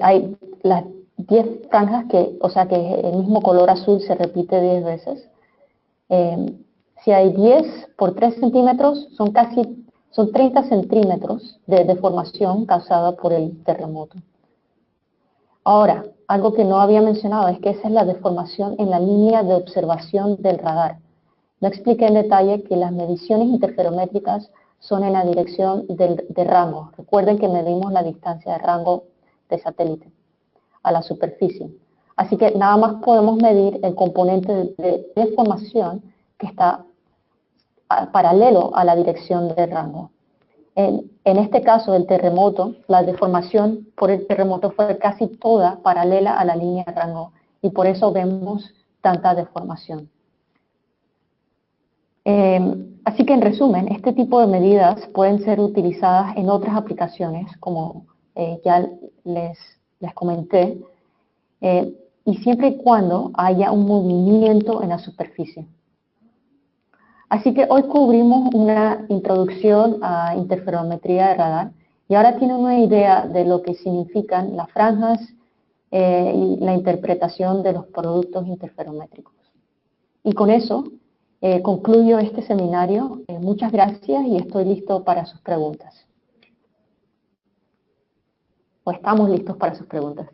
hay las 10 franjas que, o sea que el mismo color azul se repite 10 veces. Si hay 10 por 3 centímetros, son 30 centímetros de deformación causada por el terremoto. Ahora, algo que no había mencionado es que esa es la deformación en la línea de observación del radar. No expliqué en detalle que las mediciones interferométricas son en la dirección de rango. Recuerden que medimos la distancia de rango de satélite a la superficie. Así que nada más podemos medir el componente de deformación que está paralelo a la dirección del rango. En este caso, el terremoto, la deformación por el terremoto fue casi toda paralela a la línea de rango y por eso vemos tanta deformación. Así que en resumen, este tipo de medidas pueden ser utilizadas en otras aplicaciones, como ya les comenté, y siempre y cuando haya un movimiento en la superficie. Así que hoy cubrimos una introducción a interferometría de radar y ahora tienen una idea de lo que significan las franjas y la interpretación de los productos interferométricos. Y con eso concluyo este seminario. Muchas gracias y estoy listo para sus preguntas. O estamos listos para sus preguntas.